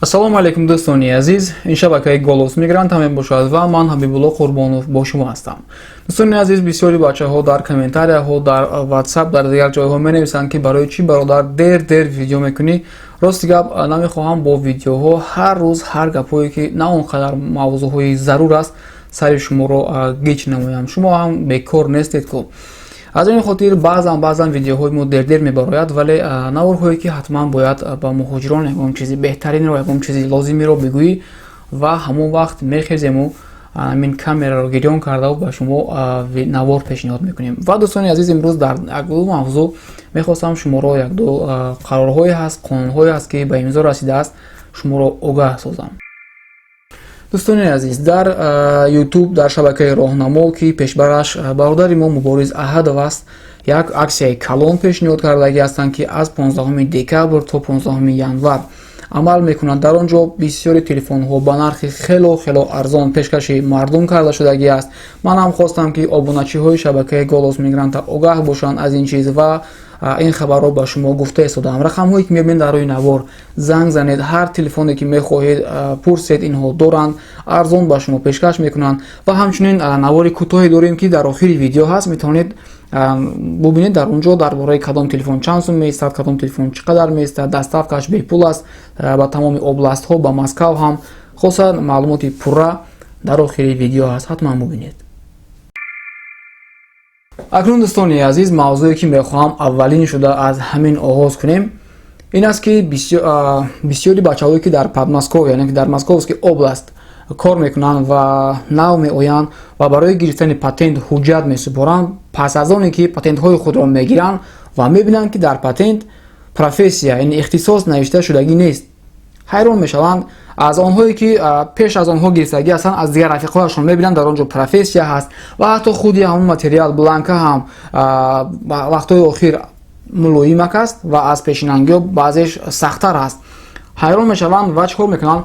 ассалому алайкум дӯстони азиз, ин шабакаи голос мигрант мебошад ва ман Ҳабибулло Қурбонов бо шумо ҳастам. дӯстони азиз, бисёри бачаҳо дар комментарияҳо, дар WhatsApp, дар дигар ҷойҳо менависанд ки барои чӣ бародар дер видео мекунӣ. Рости гап, намехоҳам бо видеоҳо ҳар рӯз ҳар гапҳое ки на он қадар мавзӯъҳои зарур аст сари шуморо гич намоям. Шумо ҳам бекор нестед ку. аз ин хотир баъзан видеоҳои мо дер мебарояд, вале наворҳое ки ҳатман бояд ба муҳоҷирон ягон чизи беҳтаринро, ягон чизи лозимиро бигӯӣ ва ҳамон вақт мехезему амин камераро гирён карда ба шумо навор пешниҳод мекунем. Ва дӯстони азиз, имрӯз дар якду мавзӯъ мехостам шуморо якду қарорҳое ҳаст, қонунҳое ҳаст ки ба имзо расидааст, шуморо огаҳ созам. дӯстони азиз, дар YouTube, дар шабакаи роҳнамо ки пешбараш бародари мо Мубориз Аҳадов аст, як аксияи калон пешниҳод кардагӣ ҳастанд ки аз 15 декабр то 15 январ амал мекунанд. Дар он ҷо бисёри телефонҳо ба нархи хело арзон пешкаши мардум карда шудагӣ аст. ман ҳам хостам ки обуначиҳои шабакаи Голос Мигранта огаҳ бошанд аз ин чиз ва ин хабарро ба шумо гуфта истодаам. рақамҳое ки мебинед дар рӯи навор, занг занед, ҳар телефоне ки мехоҳед пурсед, инҳо доранд, арзон ба шумо пешкаш мекунанд. ва ҳамчунин навори кӯтоҳе дорем ки дар охири видео ҳаст, метавонед бубинед дар онҷо дар бораи кадом телефон чанд сум меистад, кадом телефон чӣ қадар меистад, доставкаш бепул аст ба тамоми областҳо, ба Москав ҳам. хоса маълумоти пурра дар охири видео ҳаст, ҳатман бубинед. акнун дӯстони азиз, мавзӯе ки мехоҳам аввалин шуда аз ҳамин оғоз кунем ин аст ки бисёри бачаҳое ки дар Подмосковье, яъне ки дар Московский област кор мекунанд ва нав меоянд ва барои гирифтани патент ҳуҷҷат месупоранд, пас аз оне ки патентҳои худро мегиранд ва мебинанд ки дар патент профессия, яъне ихтисос навишта шудагӣ нест. ҳайрон мешаванд аз онҳое ки пеш аз онҳо гирифтагӣ ҳастанд, аз дигар рафиқояшон мебинанд дар он ҷо профессия ҳаст ва ҳатто худи ҳамон материал бланка ҳам вақтҳои охир мулоимак аст ва аз пешинангиҳо баъзеш сахттар аст. ҳайрон мешаванд ва чӣ кор мекунанд?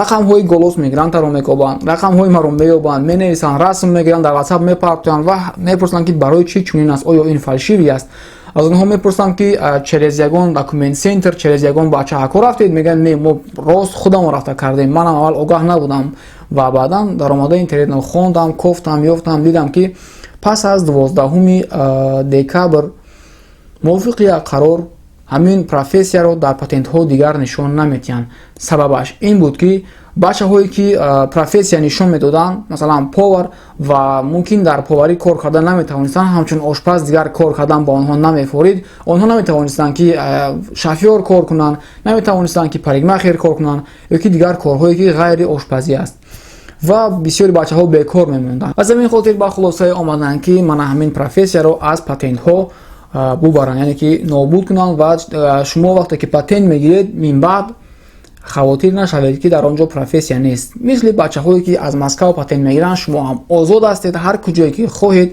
рақамҳои Голос Мигрантаро мекобанд, рақамҳои маро меёбанд, менависанд, расм мегиранд, дар WhatsApp мепартоянд ва мепурсанд ки барои чӣ чунин аст, оё ин фалшивӣ аст. аз онҳо мепурсанд ки через ягон документ центр, через ягон бачаҳа кор рафтед? Мегӯянд не, мо рост худам рафта кардем, манам аввал огаҳ набудам ва баъдан дар омадаи интернетно хондам, кофтам, ёфтам, дидам ки пас аз 12 декабр мувофиқи як қарор ҳамин профессияро дар патентҳо дигар нишон наметиҳанд. сабабаш ин буд ки бачаҳое ки профессия нишон медоданд, масалан повар, ва мумкин дар поварӣ кор кардан наметавонистанд, ҳамчун ошпаз дигар кор кардан ба онҳо намефорид, онҳо наметавонистанд ки шофёр кор кунанд, наметавонистанд ки парикмахер кор кунанд ё ки дигар корҳое ки ғайри ошпазӣ аст ва бисёри бачаҳо бекор мемонданд. аз ҳамин хотир ба хулосае омаданд ки мана ҳамин профессияро аз патентҳо бубаранд, яъне ки нобуд кунанд ва шумо вақте ки патент мегиред минбаъд хавотир нашавед ки дар он ҷо профессия нест. мисли бачаҳое ки аз Москав патент мегиранд, шумо ҳам озод ҳастед, ҳар куҷое ки хоҳед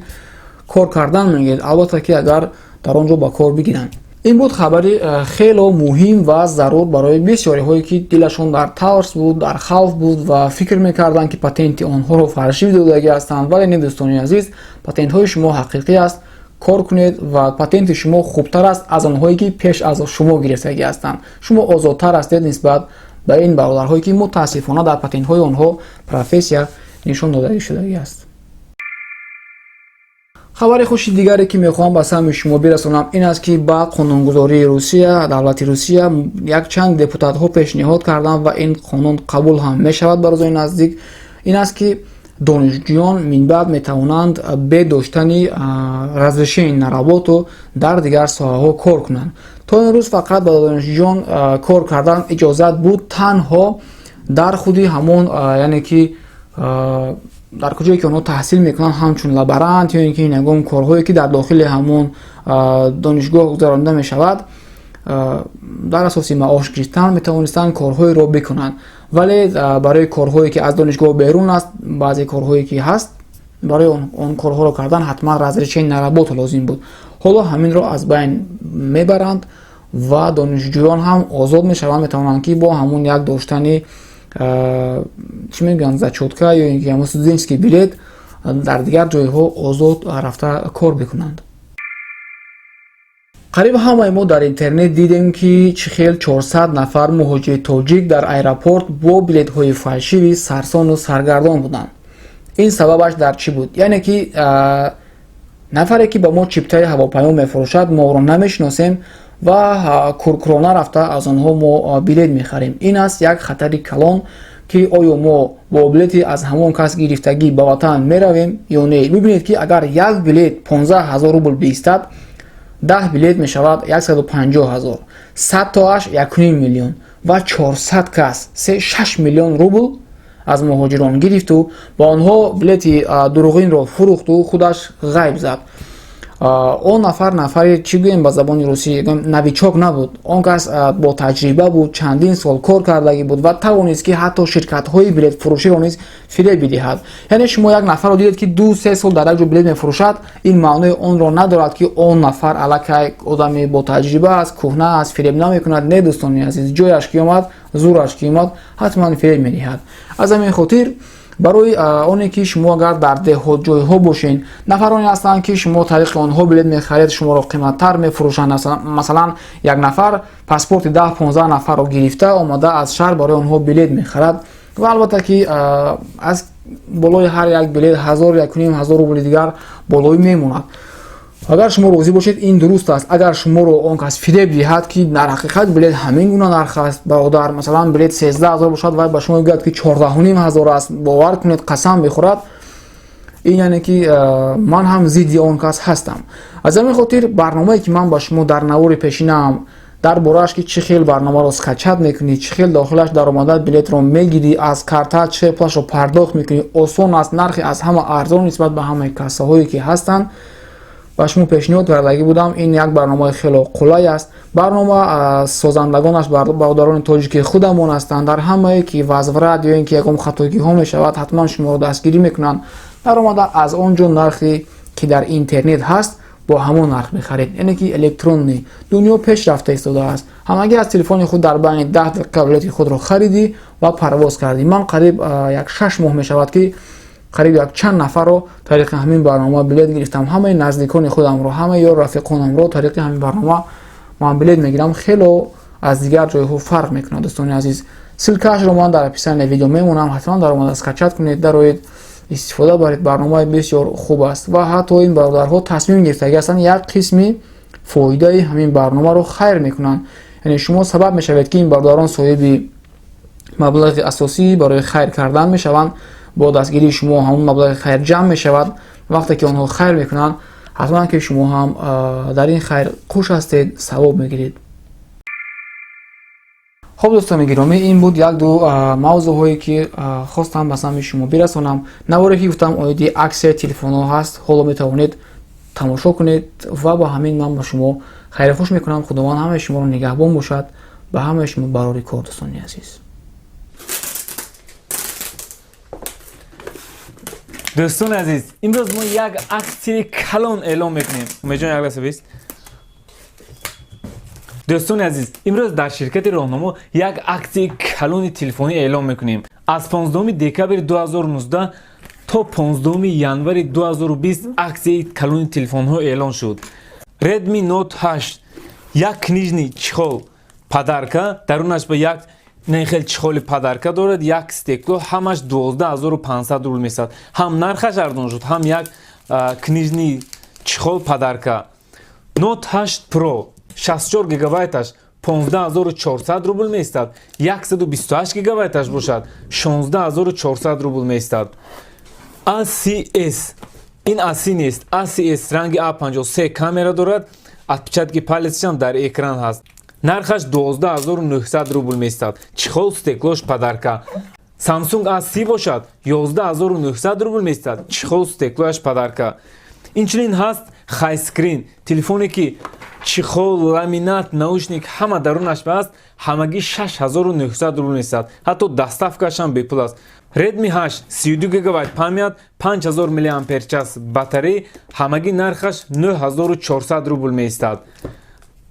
кор кардан мегиред, албатта ки агар дар он ҷо ба кор бигиранд. ин буд хабари хело муҳим ва зарур барои бисёриҳое ки дилашон дар тарс буд, дар хавф буд ва фикр мекарданд ки патенти онҳоро фаршивӣ додагӣ ҳастанд. вале не дӯстони азиз, патентҳои шумо ҳақиқӣ аст, кор кунед ва патенти шумо хубтар аст аз онҳое ки пеш аз шумо гирифтагӣ ҳастанд. шумо озодтар ҳастед нисбат ба ин бародарҳое ки мутаассифона дар патентҳои онҳо профессия нишон додагӣ шудагӣ аст. хабари хуши дигаре ки мехоҳам ба сами шумо бирасонам ин аст ки ба қонунгузории Русия, давлати Русия якчанд депутатҳо пешниҳод карданд ва ин қонун қабул ҳам мешавад ба рӯзои наздик. ин аст ки донишҷӯён минбаъд метавонанд бе доштани разрешение на работу дар дигар соҳаҳо кор кунанд. то имрӯз фақат ба донишҷӯён кор кардан иҷозат буд танҳо дар худи ҳамон, яъне ки дар куҷое ки онҳо таҳсил мекунанд, ҳамчун лаборант ё ин ки ягон корҳое ки дар дохили ҳамон донишгоҳ гузаронида мешавад, дар асоси маош гирифтан метавонистанд корҳоеро бикунанд. вале барои корҳое ки аз донишгоҳ берун аст, баъзе корҳое ки ҳаст, барои он корҳоро кардан ҳатман разрешение на работу лозим буд. ҳоло ҳаминро аз байн мебаранд ва донишҷӯён ҳам озод мешаванд, метавонанд ки бо ҳамон як доштани чӣ мегӯянд зачётка ё ин ки ҳамон студентский билет дар дигар ҷойҳо озод рафта кор бикунанд. қариб ҳамаи мо дар интернет дидем ки чӣ хел 400 нафар муҳоҷири тоҷик дар аэропорт бо билетҳои фальшиви сарсону саргардон буданд. ин сабабаш дар чӣ буд? Яъне ки нафаре ки ба мо чиптаи ҳавопаймо мефурӯшад моро намешиносем ва куркурона рафта аз онҳо мо билет мехарем. ин аст як хатари калон ки оё мо бо билети аз ҳамон кас гирифтагӣ ба ватан меравем ё не. бибинед ки агар як билет 15 000 рубл биистад, 10 билет мешавад 150 000, 100 тоаш 1.5 миллион ва 400 кас 6 миллион рубл аз муҳоҷирон гирифту ба онҳо билети дуруғинро фурӯхту, худаш ғайб зад. он нафаре чӣ гӯем ба забони русӣ, навичок набуд. Он кас бо таҷриба буд, чандин сол кор кардагӣ буд ва тавонист ки ҳатто ширкатҳои билетфурӯширо низ фиреб бидиҳад. яъне шумо як нафарро дидед ки 2-3 сол дар як ҷо билет мефурӯшад, ин маънои онро надорад ки он нафар аллакай одами бо таҷриба аст, кӯҳна аст, фиреб намекунад. Не дӯстони азиз, ҷояш ки омад, зураш ки омад, ҳатман фиреб медиҳад. аз ҳамин хотир барои оне ки шумо агар дар деҳот ҷойҳо бошен, нафароне ҳастанд ки шумо тариқи онҳо билет мехаред, шуморо қиматтар мефурӯшанд. масалан як нафар паспорти 10-15 нафарро гирифта омада аз шаҳр барои онҳо билет мехарад ва албатта ки аз болои ҳар як билет 1000-1500 рубли дигар болои мемонад. агар шумо розӣ бошед, ин дуруст аст. агар шуморо он кас фиреб диҳад ки дар ҳақиқат билет ҳамин гуна нарх аст, бародар, масалан билет 13 000 бошад, вай ба шумо гӯяд ки 14,500 аст, бовар кунед, қасам бихӯрад, ин яъне ки ман ҳам зидди он кас ҳастам. аз ҳамин хотир барномае ки ман ба шумо дар навори пешинаам дар борааш ки чӣ хел барномаро скачат мекунӣ, чӣ хел дохилаш даромада билетро мегирӣ, аз карта чӣ хел пулашро пардохт мекунӣ, осон аст, нархи аз ҳама арзон нисбат ба ҳамаи кассаҳое ки ҳастанд ба шумо пешниҳод кардагӣ будам. ин як барномаи хело қулай аст. барнома созандагонаш бародарони тоҷики худамон ҳастанд. дар ҳамае ки вазврат ё ин ки ягон хатогиҳо мешавад, ҳатман шуморо дастгирӣ мекунанд. даромада аз он ҷо нархи ки дар интернет ҳаст бо ҳамон нарх мехаред. яъне ки электронни дунё пешрафта истодааст. ҳамагӣ аз телефони худ дар байни 10 дақиқа билети худро харидӣ ва парвоз кардӣ. ман қариб як 6 моҳ мешавад ки қариб як чанд нафарро тариқи ҳамин барнома билет гирифтам. ҳамаи наздикони худамро, ҳамаи ёр рафиқонамро тариқи ҳамин барнома ман билет мегирам. хело аз дигар ҷойҳо фарқ мекунад. дӯстони азиз, силкаашро ман дар эписани видео мемонам. ҳатман даромада скачат кунед, дароед истифода баред. барномаи бисёр хуб аст ва ҳатто ин бародарҳо тасмим гирифтагӣ ҳастанд, як қисми фоидаи ҳамин барномаро хайр мекунанд. яъне шумо сабаб мешавед ки ин бародарон соҳиби маблағи асосӣ барои хайр кардан мешаванд. бо дастгирии шумо ҳамон маблағи хайр ҷамъ мешавад. вақте ки онҳо хайр мекунанд, ҳатман ки шумо ҳам дар ин хайр хуш ҳастед, савоб мегиред. хуб дӯстони гиромӣ, ин буд як-ду мавзӯъҳое ки хостам ба самти шумо бирасонам. наворе ки гуфтам оиди аксияи телефонҳо ҳаст, ҳоло метавонед тамошо кунед ва ба ҳамин ман ба шумо хайрхуш мекунам. худованд ҳамаи шуморо нигаҳбон бошад. ба ҳамаи шумо барори кор дӯстони азиз. دوستان عزیز، امروز ما یک اکسی کلان اعلام میکنیم. میجان یک لحظه بیست. دوستان عزیز، امروز در شرکت راهنما یک اکسی کلان تلفنی اعلام میکنیم. از 15 دکبر 2019 تا 15 ینور 2020 اکسی کلان تلفن ها اعلان شد. Redmi Note 8 یک کніژنی چخال پدرکه، درونش به یک نخل چخالی پدرکه دارد، یک استیکلو، همش 12,500 روبل میشد. هم نرخش ارزان شد، هم یک کніژنی چخال پدرکه. Note 8 Pro 64 گیگابایتش 15,400 روبل میستد. 128 گیگابایتش باشد 16,400 روبل میستد. ACS این اسی نیست. ACS رنگ A53 کامera دارد. отпечатки палецш ҳам дар экран ҳаст. нархаш 12,900 рубл меистад. чихол стеклош падарка. Samsung A30 бошад 11,900 рубл меистад. чихол стеклояш падарка. инчунин ҳаст хайскрин, телефоне ки чихол, ламинат, наушник ҳама дарунаш аст, ҳамагӣ 6,900 рубл меистад. ҳатто даставкаш ҳам бепул аст. Redmi 8 32 ГБ памят, 5000 мАч батарея, ҳамагӣ нархаш 9400 рубл меистад.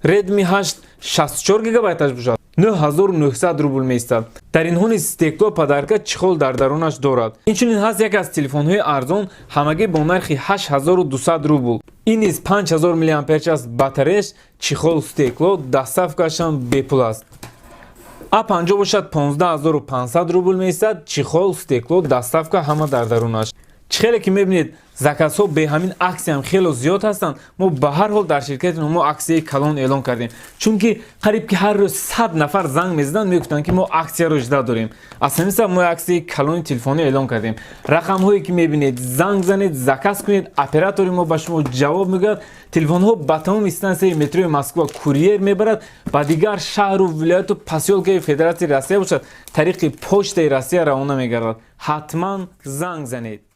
Redmi 8 64 ГБ бошад 9900 рубл меистад. дар ин ҳони стекло падарка чихол дар дарунаш дорад. инчунин ҳаст яке аз телефонҳои арзон, ҳамагӣ бо нархи 8200 рубл. ин низ 5000 мАч аст батареяш чихол стекло доставкашам бепул аст. А50 бошад 15500 рубл месад, чихол стекло доставка ҳама дар дарунаш. чихеле ки мебинед заказҳо бе ҳамин аксияам хело зиёд ҳастанд, мо ба ҳар ҳол дар ширкати мо аксияи калон эълон кардем, чунки қариб ки ҳар рӯз 100 нафар занг мезананд мегуфтанд ки мо аксияро иҷра дорем. аз ҳамин сабаб мо аксияи калони телефонӣ эълон кардем. рақамҳое ки мебинед, занг занед, заказ кунед, оператори мо ба шумо ҷавоб мегӯяд. телефонҳо ба тамоми стансияи метрои Москва курьер мебарад, ба дигар шаҳру вилояту посёлкаи Федератсияи Россия бошад, тариқи почтаи Россия равона мегардад. ҳатман занг занед.